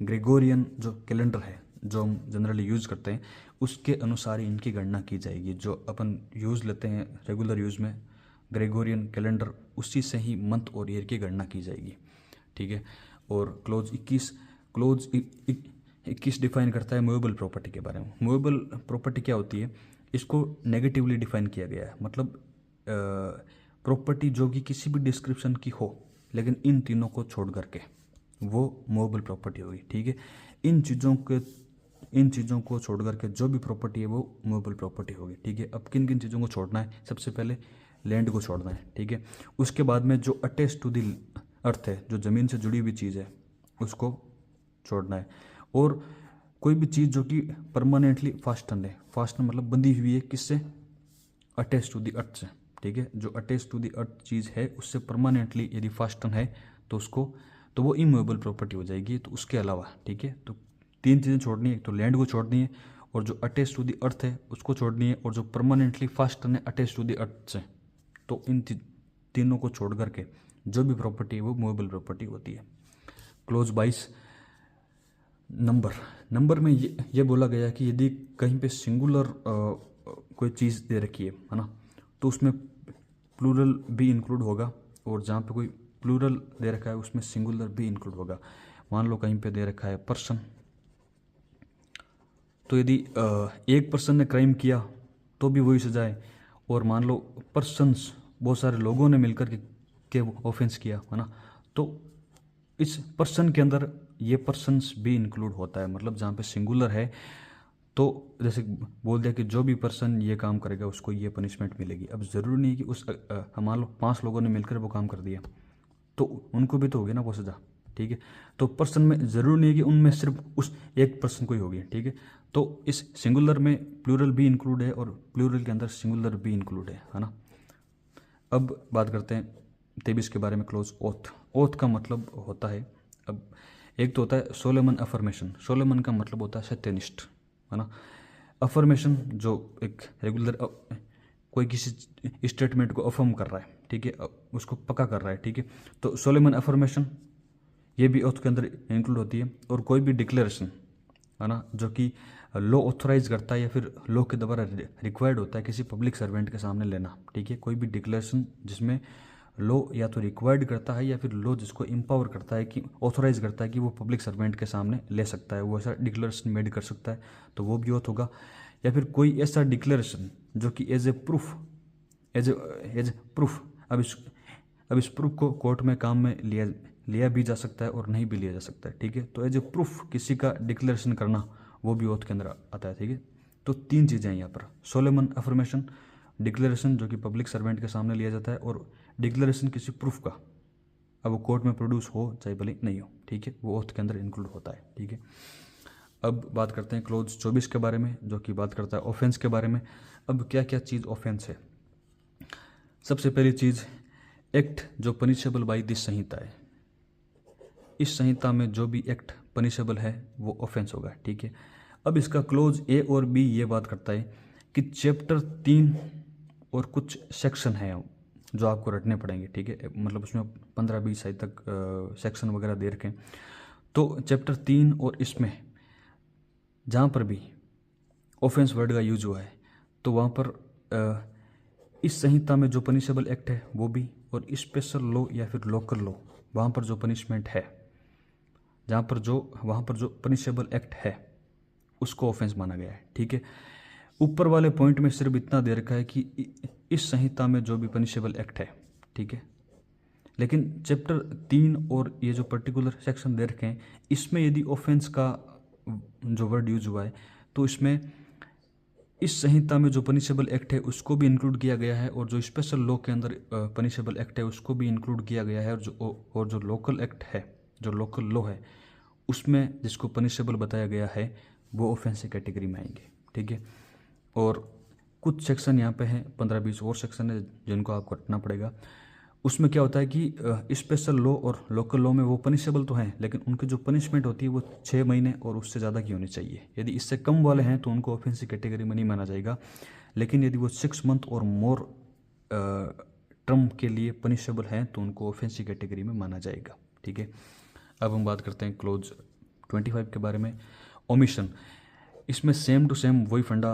ग्रेगोरियन जो कैलेंडर है जो हम जनरली यूज़ करते हैं उसके अनुसार ही इनकी गणना की जाएगी। जो अपन यूज़ लेते हैं रेगुलर यूज़ में ग्रेगोरियन कैलेंडर, उसी से ही मंथ और ईयर की गणना की जाएगी। ठीक है, और क्लोज 21 डिफाइन करता है मूवेबल प्रॉपर्टी के बारे में। मूवेबल प्रॉपर्टी क्या होती है, इसको नेगेटिवली डिफाइन किया गया है, मतलब प्रॉपर्टी जो कि किसी भी डिस्क्रिप्शन की हो लेकिन इन तीनों को छोड़ करके वो मूवेबल प्रॉपर्टी होगी। ठीक है, इन चीज़ों को छोड़ करके जो भी प्रॉपर्टी है वो मूवेबल प्रॉपर्टी होगी। ठीक है, अब किन किन चीज़ों को छोड़ना है, सबसे पहले लैंड को छोड़ना है। ठीक है, उसके बाद में जो अटैच टू द अर्थ है, जो ज़मीन से जुड़ी हुई चीज़ है उसको छोड़ना है। और कोई भी चीज़ जो कि परमानेंटली फास्टन है, फास्टन मतलब बंधी हुई है किससे, अटैच टू द अर्थ से। ठीक है, जो अटैच टू द अर्थ चीज़ है उससे परमानेंटली यदि फास्टन है तो वो इमूवेबल प्रॉपर्टी हो जाएगी। तो उसके अलावा, ठीक है, तो 3 चीज़ें छोड़नी है, एक तो लैंड को छोड़नी है, और जो अटैच टू द अर्थ है उसको छोड़नी है, और जो परमानेंटली फास्टन है अटैच टू द अर्थ से। तो इन तीनों को छोड़ करके जो भी प्रॉपर्टी है वो मूवेबल प्रॉपर्टी होती है। क्लोज 22 नंबर में ये बोला गया कि यदि कहीं पे सिंगुलर कोई चीज़ दे रखी है ना, तो उसमें प्लूरल भी इंक्लूड होगा, और जहाँ पे कोई प्लूरल दे रखा है उसमें सिंगुलर भी इंक्लूड होगा। मान लो कहीं पे दे रखा है पर्सन, तो यदि एक पर्सन ने क्राइम किया तो भी वही सजा है, और मान लो पर्सन्स बहुत सारे लोगों ने मिलकर के ऑफेंस किया, है ना, तो इस पर्सन के अंदर ये पर्सन्स भी इंक्लूड होता है, मतलब जहाँ पे सिंगुलर है तो जैसे बोल दिया कि जो भी पर्सन ये काम करेगा उसको ये पनिशमेंट मिलेगी। अब ज़रूरी नहीं कि उस मान लो 5 लोगों ने मिलकर वो काम कर दिया तो उनको भी तो होगी ना वो सज़ा, ठीक है। तो पर्सन में ज़रूरी नहीं है कि उनमें सिर्फ उस एक पर्सन को ही होगी, ठीक है। तो इस सिंगुलर में प्लूरल भी इंक्लूड है और प्लूरल के अंदर सिंगुलर भी इंक्लूड है ना। अब बात करते हैं 23 के बारे में, क्लोज ओथ। ओथ का मतलब होता है, अब एक तो होता है सोलोमन अफर्मेशन। सोलोमन का मतलब होता है सत्यनिष्ठ, है ना। अफर्मेशन जो एक रेगुलर कोई किसी स्टेटमेंट को अफर्म कर रहा है, ठीक है, उसको पक्का कर रहा है, ठीक है। तो सोलोमन अफर्मेशन ये भी ओथ के अंदर इंक्लूड होती है। और कोई भी डिक्लेरेशन, है ना, जो कि लॉ ऑथोराइज करता है या फिर लॉ के द्वारा रिक्वायर्ड होता है किसी पब्लिक सर्वेंट के सामने लेना, ठीक है। कोई भी डिक्लेरेशन जिसमें लॉ या तो रिक्वायर्ड करता है या फिर लॉ जिसको एम्पावर करता है कि ऑथोराइज करता है कि वो पब्लिक सर्वेंट के सामने ले सकता है, वो ऐसा डिक्लेरेशन मेड कर सकता है, तो वो भी ओथ होगा। या फिर कोई ऐसा डिक्लेरेशन जो कि as a proof, as a proof, अब इस प्रूफ को कोर्ट में काम में लिया भी जा सकता है और नहीं भी लिया जा सकता है, ठीक है। तो एज ए प्रूफ किसी का डिक्लेरेशन करना वो भी ओथ के अंदर आता है, ठीक है। तो 3 चीज़ें हैं यहाँ पर, सोलोमन अफर्मेशन, डिक्लेरेशन जो कि पब्लिक सर्वेंट के सामने लिया जाता है, और डिक्लेरेशन किसी प्रूफ का, अब वो कोर्ट में प्रोड्यूस हो चाहे भले नहीं हो, ठीक है, वो ओथ के अंदर इंक्लूड होता है, ठीक है। अब बात करते हैं क्लोज 24 के बारे में, जो कि बात करता है ऑफेंस के बारे में। अब क्या क्या चीज़ ऑफेंस है। सबसे पहली चीज़, एक्ट जो पनिशेबल बाई दिस संहिता है। इस संहिता में जो भी एक्ट पनिशेबल है वो ऑफेंस होगा, ठीक है। अब इसका क्लोज ए और बी ये बात करता है कि चैप्टर 3 और कुछ सेक्शन हैं जो आपको रटने पड़ेंगे, ठीक है। मतलब उसमें 15-20 साइड तक सेक्शन वगैरह दे रखे हैं। तो चैप्टर 3 और इसमें जहाँ पर भी ऑफेंस वर्ड का यूज हुआ है तो वहाँ पर इस संहिता में जो पनिशेबल एक्ट है वो भी, और स्पेशल लॉ या फिर लोकल लॉ वहाँ पर जो पनिशमेंट है, जहाँ पर जो वहाँ पर जो पनिशेबल एक्ट है उसको ऑफेंस माना गया है, ठीक है। ऊपर वाले पॉइंट में सिर्फ इतना दे रखा है कि इस संहिता में जो भी पनिशेबल एक्ट है, ठीक है। लेकिन चैप्टर 3 और ये जो पर्टिकुलर सेक्शन दे रखे हैं इसमें यदि ऑफेंस का जो वर्ड यूज हुआ है तो इसमें इस संहिता में जो पनिशेबल एक्ट है उसको भी इंक्लूड किया गया है, और जो स्पेशल लॉ के अंदर पनिशेबल एक्ट है उसको भी इंक्लूड किया गया है, और जो लोकल एक्ट है, जो लोकल लॉ है उसमें जिसको पनिशेबल बताया गया है वो ऑफेंस की कैटेगरी में आएंगे, ठीक है। और कुछ सेक्शन यहाँ पे हैं, 15-20 और सेक्शन है जिनको आपको रटना पड़ेगा। उसमें क्या होता है कि स्पेशल लॉ और लोकल लॉ में वो पनिशेबल तो हैं लेकिन उनकी जो पनिशमेंट होती है वो 6 महीने और उससे ज़्यादा की होनी चाहिए। यदि इससे कम वाले हैं तो उनको ऑफेंस की कैटेगरी में नहीं माना जाएगा, लेकिन यदि वो 6 मंथ और मोर टर्म के लिए पनिशेबल हैं तो उनको ऑफेंस की कैटेगरी में माना जाएगा, ठीक है। अब हम बात करते हैं क्लोज 25 के बारे में, ओमिशन। इसमें सेम टू सेम वही फंडा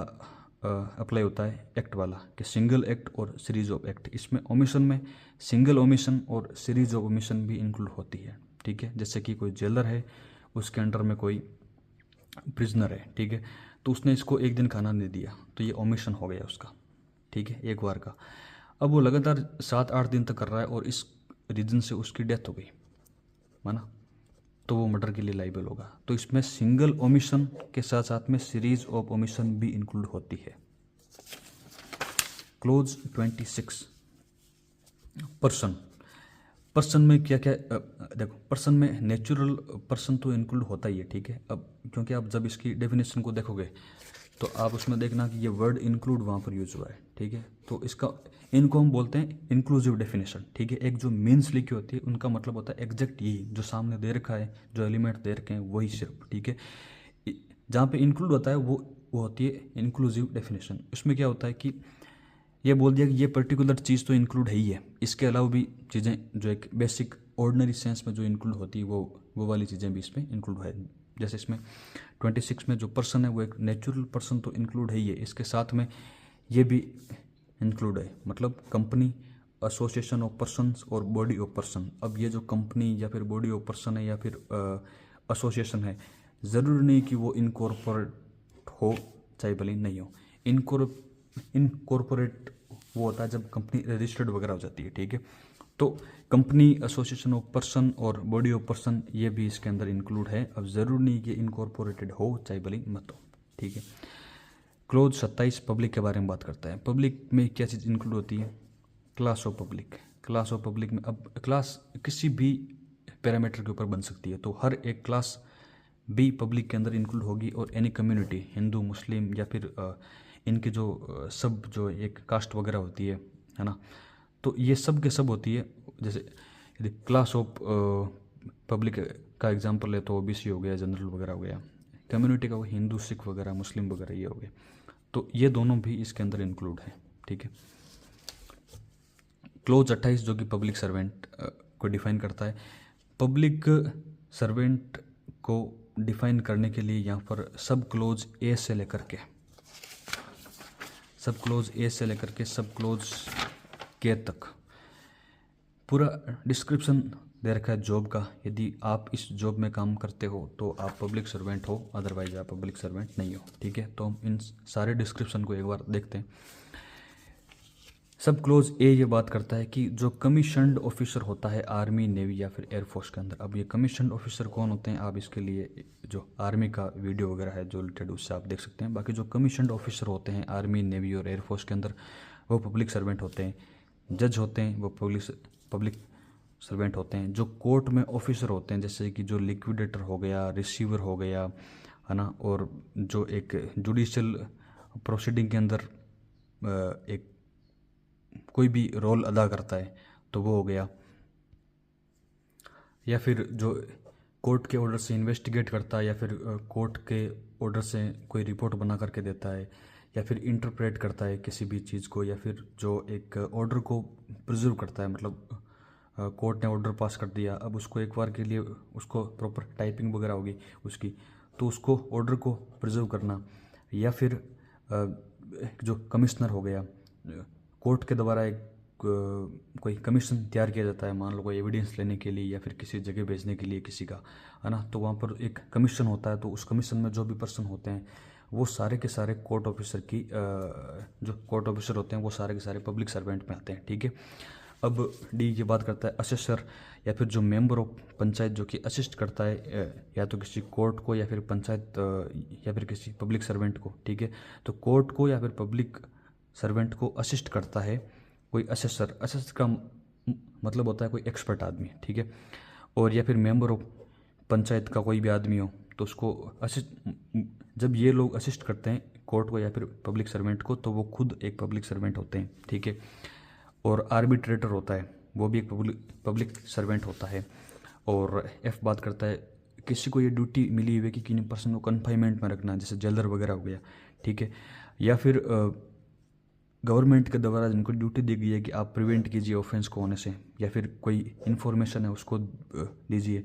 अप्लाई होता है एक्ट वाला कि सिंगल एक्ट और सीरीज ऑफ एक्ट। इसमें ओमिशन में सिंगल ओमिशन और सीरीज ऑफ ओमिशन भी इंक्लूड होती है, ठीक है। जैसे कि कोई जेलर है, उसके अंडर में कोई प्रिजनर है, ठीक है, तो उसने इसको एक दिन खाना नहीं दिया तो ये ओमिशन हो गया उसका, ठीक है, एक बार का। अब वो लगातार 7-8 दिन तक कर रहा है और इस रीजन से उसकी डेथ हो गई, माना, तो वो मर्डर के लिए लाइबल होगा। तो इसमें सिंगल ओमिशन के साथ साथ में सीरीज ऑफ ओमिशन भी इंक्लूड होती है। Close 26, person. पर्सन में क्या क्या देखो, पर्सन में नेचुरल पर्सन तो इंक्लूड होता ही है, ठीक है। अब क्योंकि आप जब इसकी डेफिनेशन को देखोगे तो आप उसमें देखना कि ये वर्ड इंक्लूड वहाँ पर यूज हुआ है, ठीक है। तो इनको हम बोलते हैं इंक्लूसिव डेफिनेशन, ठीक है। एक जो मीन्स लिखी होती है उनका मतलब होता है एग्जैक्ट यही जो सामने दे रखा है, जो एलिमेंट दे रखे हैं वही सिर्फ, ठीक है। जहाँ पे इंक्लूड होता है वो होती है इंक्लूसिव डेफिनेशन। उसमें क्या होता है कि ये बोल दिया कि ये पर्टिकुलर चीज़ तो इंक्लूड है ही है, इसके अलावा भी चीज़ें जो एक बेसिक ऑर्डिनरी सेंस में जो इंक्लूड होती है वो वाली चीज़ें भी इसमें इंक्लूड है। जैसे इसमें 26 में जो पर्सन है वो एक नेचुरल पर्सन तो इंक्लूड है ही है, इसके साथ में ये भी इंक्लूड है, मतलब कंपनी, एसोसिएशन ऑफ पर्सन्स और बॉडी ऑफ पर्सन। अब ये जो कंपनी या फिर बॉडी ऑफ पर्सन है या फिर एसोसिएशन है, ज़रूरी नहीं कि वो इनकॉर्पोरेट हो चाहे भले नहीं हो। इनकॉर्पोरेट वो होता है जब कंपनी रजिस्टर्ड वगैरह हो जाती है, ठीक है। तो कंपनी, एसोसिएशन ऑफ पर्सन और बॉडी ऑफ पर्सन ये भी इसके अंदर इंक्लूड है। अब ज़रूरी नहीं कि इनकॉर्पोरेटेड हो चाहे भले मत हो, ठीक है। क्लोज 27 पब्लिक के बारे में बात करता है। पब्लिक में क्या चीज़ इंक्लूड होती है? Class of public. Class of public में अब क्लास किसी भी पैरामीटर के ऊपर बन सकती है, तो हर एक क्लास भी पब्लिक के अंदर इंक्लूड होगी। और एनी कम्युनिटी, हिंदू, मुस्लिम या फिर इनके जो सब जो एक कास्ट वगैरह होती है ना, तो ये सब के सब होती है। जैसे यदि क्लास ऑफ पब्लिक का एग्जांपल है तो ओबीसी हो गया, जनरल वगैरह हो गया। कम्युनिटी का वो हिंदू, सिख वगैरह, मुस्लिम वगैरह ये हो गए, तो ये दोनों भी इसके अंदर इंक्लूड है, ठीक है। क्लोज 28 जो कि पब्लिक सर्वेंट को डिफाइन करता है। पब्लिक सर्वेंट को डिफाइन करने के लिए यहाँ पर सब क्लोज ए से लेकर के सब क्लोज के तक पूरा डिस्क्रिप्शन दे रखा है जॉब का। यदि आप इस जॉब में काम करते हो तो आप पब्लिक सर्वेंट हो, अदरवाइज आप पब्लिक सर्वेंट नहीं हो, ठीक है। तो हम इन सारे डिस्क्रिप्शन को एक बार देखते हैं। सब क्लोज ए ये बात करता है कि जो कमीशन्ड ऑफिसर होता है आर्मी, नेवी या फिर एयरफोर्स के अंदर। अब ये कमीशन्ड ऑफिसर कौन होते हैं, आप इसके लिए जो आर्मी का वीडियो वगैरह है जो रिलेटेड, उससे आप देख सकते हैं। बाकी जो कमीशन्ड ऑफिसर होते हैं आर्मी, नेवी और एयरफोर्स के अंदर, वो पब्लिक सर्वेंट होते हैं। जज होते हैं वो पब्लिक सर्वेंट होते हैं। जो कोर्ट में ऑफिसर होते हैं, जैसे कि जो लिक्विडेटर हो गया, रिसीवर हो गया, है ना, और जो एक जुडिशियल प्रोसीडिंग के अंदर एक कोई भी रोल अदा करता है, तो वो हो गया। या फिर जो कोर्ट के ऑर्डर से इन्वेस्टिगेट करता है, या फिर कोर्ट के ऑर्डर से कोई रिपोर्ट बना करके देता है, या फिर इंटरप्रेट करता है किसी भी चीज़ को, या फिर जो एक ऑर्डर को प्रिजर्व करता है। मतलब कोर्ट ने ऑर्डर पास कर दिया, अब उसको एक बार के लिए उसको प्रॉपर टाइपिंग वगैरह होगी उसकी, तो उसको ऑर्डर को प्रिजर्व करना। या फिर जो कमिश्नर हो गया, कोर्ट के द्वारा एक कोई कमीशन तैयार किया जाता है, मान लो कोई एविडेंस लेने के लिए या फिर किसी जगह भेजने के लिए किसी का, है ना, तो वहाँ पर एक कमीशन होता है। तो उस कमीशन में जो भी पर्सन होते हैं वो सारे के सारे कोर्ट ऑफिसर की जो कोर्ट ऑफिसर होते हैं वो सारे के सारे पब्लिक सर्वेंट में आते हैं, ठीक है। अब डी की बात करता है असिस्टर, या फिर जो मेंबर ऑफ पंचायत जो कि असिस्ट करता है या तो किसी कोर्ट को या फिर पंचायत या फिर किसी पब्लिक सर्वेंट को, ठीक है। तो कोर्ट को या फिर पब्लिक सर्वेंट को असिस्ट करता है कोई असेसर। असेसर का मतलब होता है कोई एक्सपर्ट आदमी, ठीक है। और या फिर मेंबर ऑफ पंचायत का कोई भी आदमी हो तो उसको असिस्ट, जब ये लोग असिस्ट करते हैं कोर्ट को या फिर पब्लिक सर्वेंट को, तो वो खुद एक पब्लिक सर्वेंट होते हैं, ठीक है। और आर्बिट्रेटर होता है, वो भी एक पब्लिक सर्वेंट होता है। और एफ बात करता है किसी को ये ड्यूटी मिली हुई है कि किसी पर्सन को कन्फाइनमेंट में रखना, जैसे जेलर वगैरह हो गया, ठीक है। या फिर गवर्नमेंट के द्वारा जिनको ड्यूटी दी गई है कि आप प्रिवेंट कीजिए ऑफेंस को होने से, या फिर कोई इन्फॉर्मेशन है उसको दीजिए,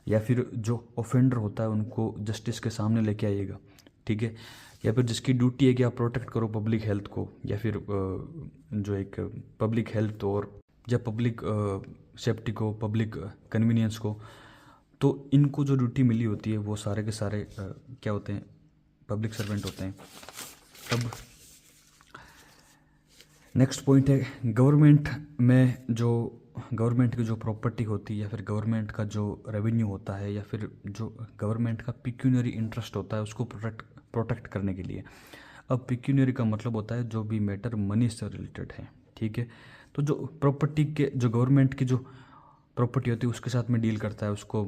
या फिर जो ऑफेंडर होता है उनको जस्टिस के सामने लेके आइएगा, ठीक है। या फिर जिसकी ड्यूटी है कि आप प्रोटेक्ट करो पब्लिक हेल्थ को, या फिर जो एक पब्लिक हेल्थ और या पब्लिक सेफ्टी को, पब्लिक कन्वीनियंस को, तो इनको जो ड्यूटी मिली होती है वो सारे के सारे क्या होते हैं, पब्लिक सर्वेंट होते हैं। अब नेक्स्ट पॉइंट है गवर्नमेंट में जो गवर्नमेंट की जो प्रॉपर्टी होती है, या फिर गवर्नमेंट का जो रेवेन्यू होता है, या फिर जो गवर्नमेंट का पिक्यूनरी इंटरेस्ट होता है उसको प्रोटेक्ट करने के लिए। अब पिक्यूनरी का मतलब होता है जो भी मैटर मनी से रिलेटेड है, ठीक है। तो जो प्रॉपर्टी के जो गवर्नमेंट की जो प्रॉपर्टी होती है उसके साथ में डील करता है, उसको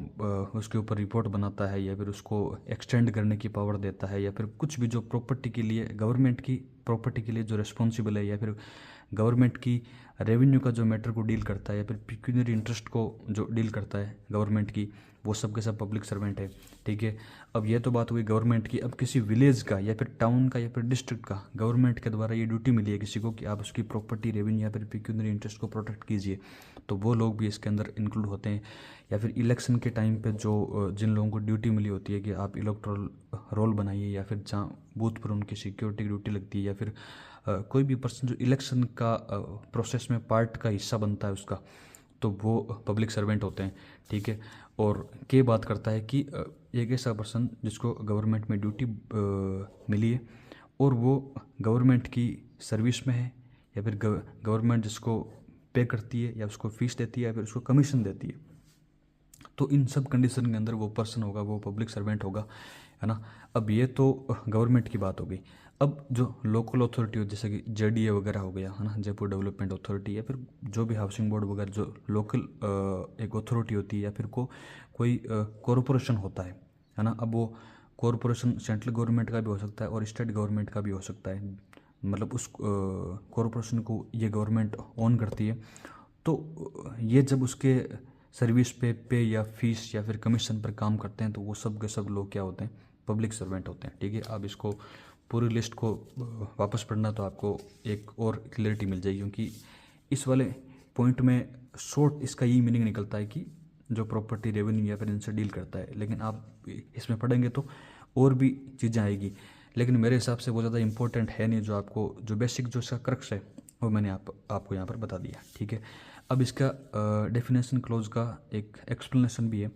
उसके ऊपर रिपोर्ट बनाता है, या फिर उसको एक्सटेंड करने की पावर देता है, या फिर कुछ भी जो प्रॉपर्टी के लिए गवर्नमेंट की प्रॉपर्टी के लिए जो रिस्पॉन्सिबल है, या फिर गवर्नमेंट की रेवेन्यू का जो मैटर को डील करता है, या फिर पिक्यूनरी इंटरेस्ट को जो डील करता है गवर्नमेंट की, वो सब के सब पब्लिक सर्वेंट है, ठीक है। अब ये तो बात हुई गवर्नमेंट की। अब किसी विलेज का या फिर टाउन का या फिर डिस्ट्रिक्ट का गवर्नमेंट के द्वारा ये ड्यूटी मिली है किसी को कि आप उसकी प्रॉपर्टी, रेवेन्यू या फिर पिक्यूनरी इंटरेस्ट को प्रोटेक्ट कीजिए, तो वो लोग भी इसके अंदर इंक्लूड होते हैं। या फिर इलेक्शन के टाइम पे जो जिन लोगों को ड्यूटी मिली होती है कि आप इलेक्टोरल रोल बनाइए, या फिर जहाँ बूथ पर उनकी सिक्योरिटी की ड्यूटी लगती है, या फिर कोई भी पर्सन जो इलेक्शन का प्रोसेस में पार्ट का हिस्सा बनता है उसका, तो वो पब्लिक सर्वेंट होते हैं, ठीक है। और के बात करता है कि एक ऐसा पर्सन जिसको गवर्नमेंट में ड्यूटी मिली है और वो गवर्नमेंट की सर्विस में है, या फिर गवर्नमेंट जिसको पे करती है या उसको फीस देती है या फिर उसको कमीशन देती है। तो इन सब कंडीशन के अंदर वो पर्सन होगा, वो पब्लिक सर्वेंट होगा, है ना। अब ये तो गवर्नमेंट की बात हो गई। अब जो लोकल अथॉरिटी हो, जैसे कि जेडीए वगैरह हो गया, है ना, जयपुर डेवलपमेंट अथॉरिटी, या फिर जो भी हाउसिंग बोर्ड वगैरह जो लोकल एक अथॉरिटी होती है, या फिर कोई कॉरपोरेशन होता है ना। अब वो कॉरपोरेशन सेंट्रल गवर्नमेंट का भी हो सकता है और स्टेट गवर्नमेंट का भी हो सकता है, मतलब उस कॉरपोरेशन को ये गवर्नमेंट ओन करती है। तो ये जब उसके सर्विस पे या फीस या फिर कमीशन पर काम करते हैं, तो वो सब के सब लोग क्या होते हैं, पब्लिक सर्वेंट होते हैं। ठीक है, अब इसको पूरी लिस्ट को वापस पढ़ना तो आपको एक और क्लियरिटी मिल जाएगी, क्योंकि इस वाले पॉइंट में शॉर्ट इसका यही मीनिंग निकलता है कि जो प्रॉपर्टी रेवेन्यू या फिर इनसे डील करता है। लेकिन आप इसमें पढ़ेंगे तो और भी चीज़ें आएगी, लेकिन मेरे हिसाब से वो ज़्यादा इंपॉर्टेंट है नहीं। जो आपको जो बेसिक जो इसका क्रक्स है वो मैंने आपको यहाँ पर बता दिया। ठीक है, अब इसका डेफिनेशन क्लोज का एक एक्सप्लेनेशन भी है।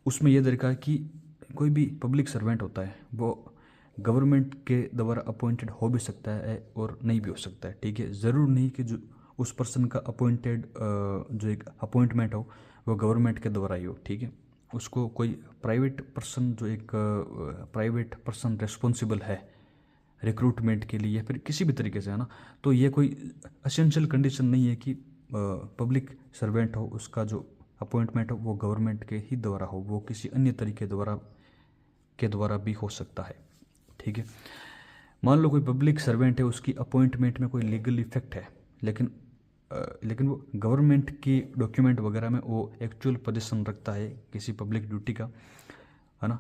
उसमें यह देखा कि कोई भी पब्लिक सर्वेंट होता है वो गवर्नमेंट के द्वारा अपॉइंटेड हो भी सकता है और नहीं भी हो सकता है। ठीक है, ज़रूर नहीं कि जो उस पर्सन का अपॉइंटेड जो एक अपॉइंटमेंट हो वो गवर्नमेंट के द्वारा ही हो। ठीक है, उसको कोई प्राइवेट पर्सन, जो एक प्राइवेट पर्सन रिस्पॉन्सिबल है रिक्रूटमेंट के लिए या फिर किसी भी तरीके से, है ना, तो ये कोई एसेंशियल कंडीशन नहीं है कि पब्लिक सर्वेंट हो, उसका जो अपॉइंटमेंट हो वो गवर्नमेंट के ही द्वारा हो, वो किसी अन्य तरीके के द्वारा भी हो सकता है। ठीक है, मान लो कोई पब्लिक सर्वेंट है, उसकी अपॉइंटमेंट में कोई लीगल इफेक्ट है, लेकिन वो गवर्नमेंट की डॉक्यूमेंट वगैरह में वो एक्चुअल पोजीशन रखता है किसी पब्लिक ड्यूटी का, है ना,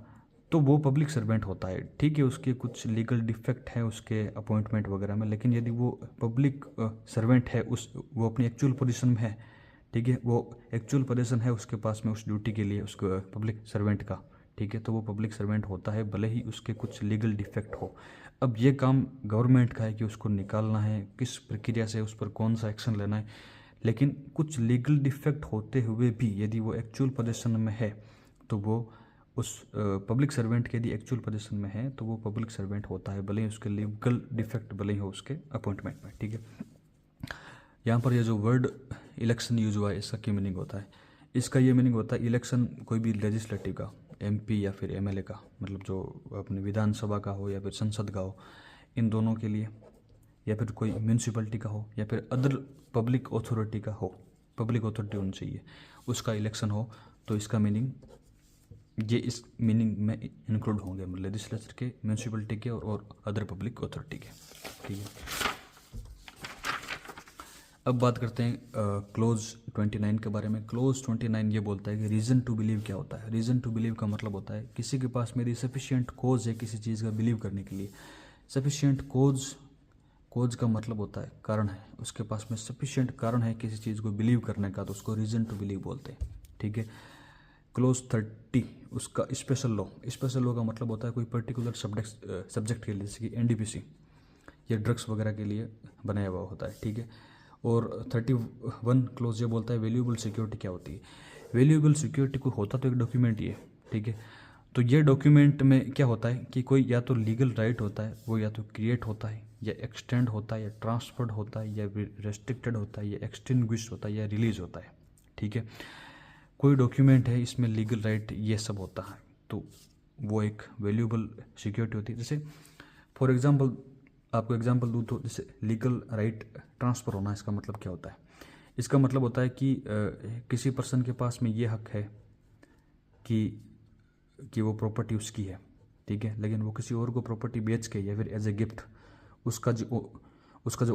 तो वो पब्लिक सर्वेंट होता है। ठीक है, उसके कुछ लीगल डिफेक्ट है उसके अपॉइंटमेंट वगैरह में, लेकिन यदि वो पब्लिक सर्वेंट है, वो अपनी एक्चुअल पोजीशन में है, ठीक है, वो एक्चुअल पोजीशन है उसके पास में उस ड्यूटी के लिए, उसको पब्लिक सर्वेंट का, ठीक है, तो वो पब्लिक सर्वेंट होता है, भले ही उसके कुछ लीगल डिफेक्ट हो। अब ये काम गवर्नमेंट का है कि उसको निकालना है, किस प्रक्रिया से उस पर कौन सा एक्शन लेना है। लेकिन कुछ लीगल डिफेक्ट होते हुए भी यदि वो एक्चुअल पोजीशन में है, तो वो उस पब्लिक सर्वेंट के यदि एक्चुअल पोजीशन में है तो वो पब्लिक सर्वेंट होता है, भले ही उसके लीगल डिफेक्ट भले ही हो उसके अपॉइंटमेंट में। ठीक है, यहाँ पर ये जो वर्ड इलेक्शन यूज हुआ है, इसका क्या मीनिंग होता है? इसका ये मीनिंग होता है इलेक्शन कोई भी लेजिस्लेटिव का, एमपी या फिर एमएलए का, मतलब जो अपनी विधानसभा का हो या फिर संसद का हो, इन दोनों के लिए, या फिर कोई म्यूनसिपलिटी का हो या फिर अदर पब्लिक अथॉरिटी का हो, पब्लिक अथॉरिटी होनी चाहिए, उसका इलेक्शन हो, तो इसका मीनिंग ये इस मीनिंग में इंक्लूड होंगे, मतलब लेजिस्लेचर के, म्यूनसिपलिटी के और अदर पब्लिक अथॉरिटी के। ठीक है, अब बात करते हैं क्लोज 29 के बारे में। क्लोज 29 ये बोलता है कि रीज़न टू बिलीव क्या होता है। रीज़न टू बिलीव का मतलब होता है किसी के पास मेरी सफिशिएंट कोज है किसी चीज़ का बिलीव करने के लिए। सफिशिएंट कोज का मतलब होता है कारण है, उसके पास में सफिशिएंट कारण है किसी चीज़ को बिलीव करने का, तो उसको रीज़न टू बिलीव बोलते हैं। ठीक है, क्लोज 30 उसका स्पेशल लॉ का मतलब होता है कोई पर्टिकुलर सब्जेक्ट के लिए, जैसे कि एनडीपीसी ये ड्रग्स वगैरह के लिए बनाया हुआ होता है। ठीक है, और 31 क्लोज ये बोलता है वैल्यूएबल सिक्योरिटी क्या होती है। वैल्यूएबल सिक्योरिटी को होता तो एक डॉक्यूमेंट ही है। ठीक है, तो ये डॉक्यूमेंट में क्या होता है कि कोई या तो लीगल राइट होता है, वो या तो क्रिएट होता है या एक्सटेंड होता है या ट्रांसफर्ड होता है या रेस्ट्रिक्टेड होता है या एक्सटिंग्विश होता है या रिलीज होता है। ठीक है, कोई डॉक्यूमेंट है इसमें लीगल राइट ये सब होता है, तो वो एक वैल्यूएबल सिक्योरिटी होती है। जैसे फॉर एग्जांपल आपको एग्जांपल दूँ तो जैसे लीगल राइट ट्रांसफ़र होना, इसका मतलब क्या होता है? इसका मतलब होता है कि किसी पर्सन के पास में ये हक है कि वो प्रॉपर्टी उसकी है, ठीक है, लेकिन वो किसी और को प्रॉपर्टी बेच के या फिर एज ए गिफ्ट उसका जो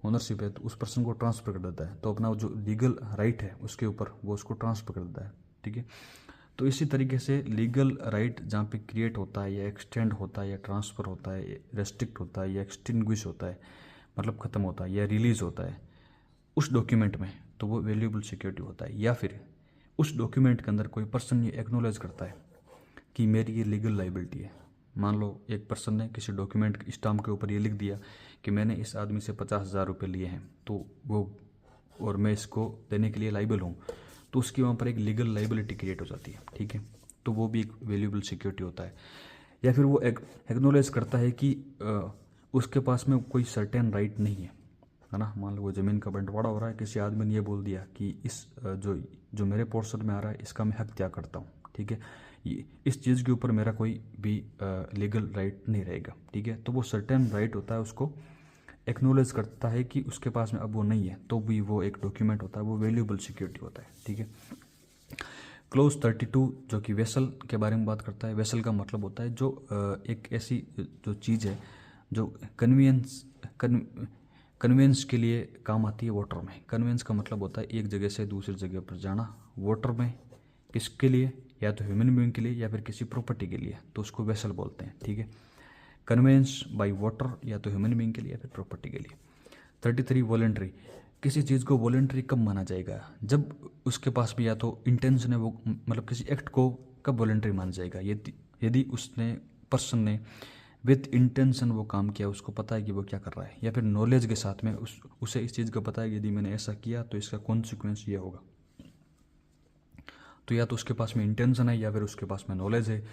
ओनरशिप है तो उस पर्सन को ट्रांसफ़र कर देता है, तो अपना जो लीगल राइट है उसके ऊपर वो उसको ट्रांसफ़र कर देता है। ठीक है, तो इसी तरीके से लीगल राइट जहाँ पे क्रिएट होता है या एक्सटेंड होता है या ट्रांसफ़र होता है, रेस्ट्रिक्ट होता है या एक्सटिंग्विश होता है, मतलब ख़त्म होता है या रिलीज़ होता है उस डॉक्यूमेंट में, तो वो वैल्यूएबल सिक्योरिटी होता है। या फिर उस डॉक्यूमेंट के अंदर कोई पर्सन ये एक्नॉलेज करता है कि मेरी ये लीगल लाइबिलिटी है। मान लो एक पर्सन ने किसी डॉक्यूमेंट स्टाम्प के ऊपर ये लिख दिया कि मैंने इस आदमी से 50,000 रुपये लिए हैं, तो वो और मैं इसको देने के लिए लाइबल हूँ, तो उसकी वहाँ पर एक लीगल लाइबिलिटी क्रिएट हो जाती है। ठीक है, तो वो भी एक वैल्यूएबल सिक्योरिटी होता है। या फिर वो एक्नॉलेज करता है कि उसके पास में कोई सर्टेन राइट नहीं है, है ना। मान लो वो ज़मीन का बंटवारा हो रहा है, किसी आदमी ने ये बोल दिया कि इस जो जो मेरे पोर्शन में आ रहा है इसका मैं हक त्याग करता हूँ, ठीक है, ये इस चीज़ के ऊपर मेरा कोई भी लीगल राइट नहीं रहेगा, ठीक है। तो वो सर्टेन राइट होता है, उसको एक्नोलेज करता है कि उसके पास में अब वो नहीं है, तो भी वो एक डॉक्यूमेंट होता है, वो वैल्यूएबल सिक्योरिटी होता है, ठीक है। क्लोज 32 जो कि वेसल के बारे में बात करता है। वेसल का मतलब होता है जो एक ऐसी जो चीज़ है जो कन्वेंस के लिए काम आती है वाटर में। कन्वेंस का मतलब होता है एक जगह से दूसरी जगह पर जाना वाटर में, किसके लिए, या तो ह्यूमन बीइंग के लिए या फिर किसी प्रॉपर्टी के लिए, तो उसको वेसल बोलते हैं, ठीक है। कन्वेंस बाय वाटर या तो ह्यूमन बीइंग के लिए या फिर प्रॉपर्टी के लिए। 33 वॉलेंट्री, किसी चीज़ को वॉलेंट्री कब माना जाएगा, जब उसके पास भी या तो इंटेंशन है, वो मतलब किसी एक्ट को कब वॉलेंट्री माना जाएगा, यदि उसने पर्सन ने विथ इंटेंशन वो काम किया, उसको पता है कि वो क्या कर रहा है, या फिर नॉलेज के साथ में उसे इस चीज़ का पता है कि यदि मैंने ऐसा किया तो इसका कॉन्सिक्वेंस ये होगा। तो या तो उसके पास में इंटेंशन है, या फिर उसके पास में नॉलेज है,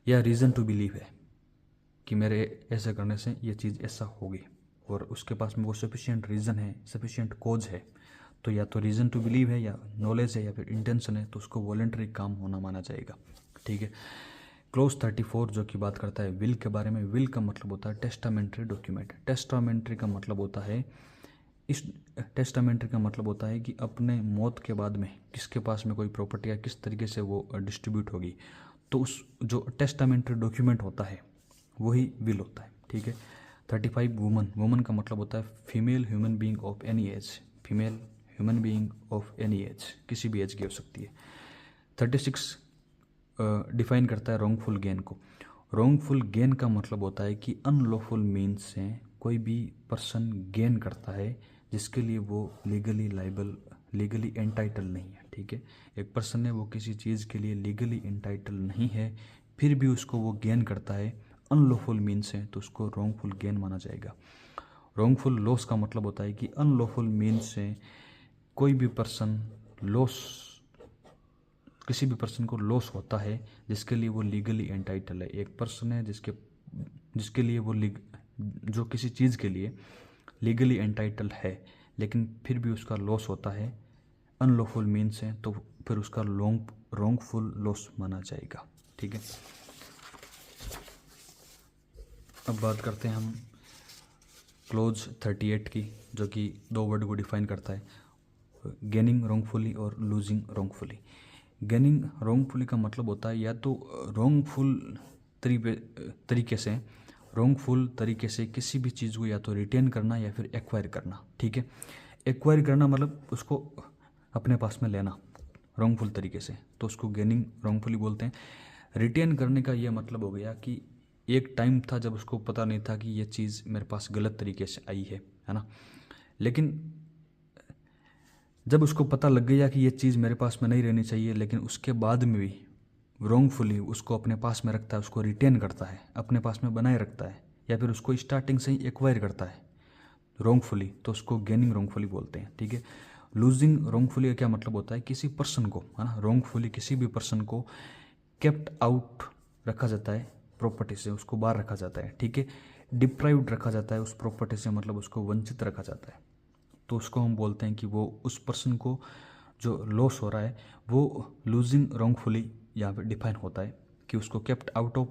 या रीज़न टू बिलीव है कि मेरे ऐसे करने से ये चीज़ ऐसा होगी, और उसके पास में वो सफिशिएंट रीज़न है, सफिशिएंट कोज है। तो या तो रीज़न टू बिलीव है, या नॉलेज है, या फिर इंटेंशन है, तो उसको वॉलेंटरी काम होना माना जाएगा, ठीक है। क्लोज 34 जो कि बात करता है विल के बारे में। विल का मतलब होता है टेस्टामेंट्री डॉक्यूमेंट। टेस्टामेंट्री का मतलब होता है, इस टेस्टामेंट्री का मतलब होता है कि अपने मौत के बाद में किसके पास में कोई प्रॉपर्टी या किस तरीके से वो डिस्ट्रीब्यूट होगी, तो उस जो टेस्टामेंट्री डॉक्यूमेंट होता है वही विल होता है, ठीक है। 35 वुमन। वुमन का मतलब होता है female human being of any as. Female human being of any as, किसी भी एज की हो सकती है। 36 डिफाइन करता है रॉन्गफुल गेन को। रॉन्गफुल गेन का मतलब होता है कि अनलॉफुल मीन्स से कोई भी पर्सन गेन करता है जिसके लिए वो लीगली एंटाइटल नहीं है, ठीक है। एक पर्सन ने वो किसी चीज़ के लिए लीगली एंटाइटल नहीं है, फिर भी उसको वो गेन करता है अनलॉफुल मीन्स से, तो उसको रॉन्गफुल गेन माना जाएगा। रॉन्गफुल लॉस का मतलब होता है कि अनलॉफुल मीन्स से कोई भी पर्सन किसी भी पर्सन को लॉस होता है जिसके लिए वो लीगली एंटाइटल है। एक पर्सन है जिसके लिए वो जो किसी चीज़ के लिए लीगली एंटाइटल है, लेकिन फिर भी उसका लॉस होता है अनलॉफुल मीन्स से, तो फिर उसका रॉन्गफुल लॉस माना जाएगा, ठीक है। अब बात करते हैं हम क्लोज 38 की, जो कि दो वर्ड को डिफाइन करता है, गेनिंग रॉन्गफुली और लूजिंग रॉन्गफुली। गेनिंग रॉन्गफुली का मतलब होता है या तो रॉन्गफुल तरीके से किसी भी चीज़ को या तो रिटेन करना या फिर एक्वायर करना, ठीक है। एक्वायर करना मतलब उसको अपने पास में लेना रॉन्गफुल तरीके से, तो उसको गेनिंग रॉन्गफुली बोलते हैं। रिटेन करने का ये मतलब हो गया कि एक टाइम था जब उसको पता नहीं था कि ये चीज़ मेरे पास गलत तरीके से आई है ना, लेकिन जब उसको पता लग गया कि ये चीज़ मेरे पास में नहीं रहनी चाहिए, लेकिन उसके बाद में भी रॉन्गफुली उसको अपने पास में रखता है, उसको रिटेन करता है, अपने पास में बनाए रखता है, या फिर उसको स्टार्टिंग से ही एक्वायर करता है रॉन्गफुली, तो उसको गेनिंग रॉन्गफुली बोलते हैं, ठीक है। लूजिंग रॉन्गफुली का क्या मतलब होता है, किसी पर्सन को, है ना, रॉन्गफुली किसी भी पर्सन को केप्ट आउट रखा जाता है प्रॉपर्टी से, उसको बाहर रखा जाता है, ठीक है। डिप्राइव्ड रखा जाता है उस प्रॉपर्टी से, मतलब उसको वंचित रखा जाता है, तो उसको हम बोलते हैं कि वो उस पर्सन को जो लॉस हो रहा है वो लूजिंग रॉन्गफुली यहाँ पे डिफाइन होता है कि उसको kept out of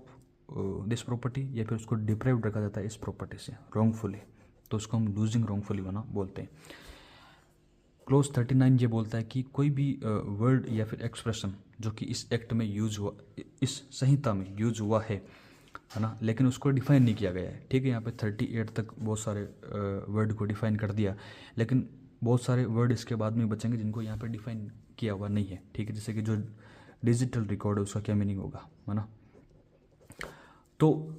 this property या फिर उसको डिप्राइव्ड रखा जाता है इस प्रॉपर्टी से रॉन्गफुली, तो उसको हम लूजिंग रॉन्गफुली बना बोलते हैं। क्लोज 39 ये बोलता है कि कोई भी वर्ड या फिर एक्सप्रेशन जो कि इस एक्ट में यूज हुआ, इस संहिता में यूज हुआ है ना, लेकिन उसको डिफाइन नहीं किया गया है, ठीक है। यहाँ पे 38 तक बहुत सारे वर्ड को डिफाइन कर दिया, लेकिन बहुत सारे वर्ड इसके बाद में बचेंगे जिनको यहाँ पे डिफाइन किया हुआ नहीं है, ठीक है। जैसे कि जो डिजिटल रिकॉर्ड है उसका क्या मीनिंग होगा, है ना। तो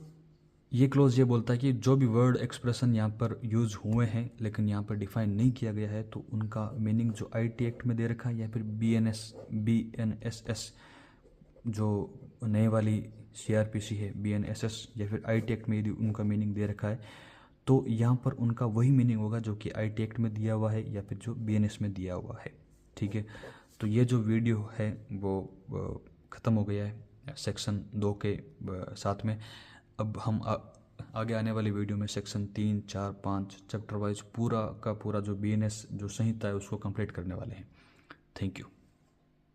ये क्लोज ये बोलता है कि जो भी वर्ड एक्सप्रेशन यहाँ पर यूज़ हुए हैं लेकिन यहाँ पर डिफाइन नहीं किया गया है, तो उनका मीनिंग जो आईटी एक्ट में दे रखा है या फिर BNSS जो नए वाली CRPC है, BNSS या फिर आईटी एक्ट में यदि उनका मीनिंग दे रखा है, तो यहाँ पर उनका वही मीनिंग होगा जो कि आईटी एक्ट में दिया हुआ है या फिर जो BNS में दिया हुआ है, ठीक है। तो ये जो वीडियो है वो ख़त्म हो गया है सेक्शन 2 के साथ में। अब हम आगे आने वाली वीडियो में सेक्शन 3, 4, 5 चैप्टर वाइज पूरा का पूरा जो BNS जो संहिता है उसको कंप्लीट करने वाले हैं। Thank you.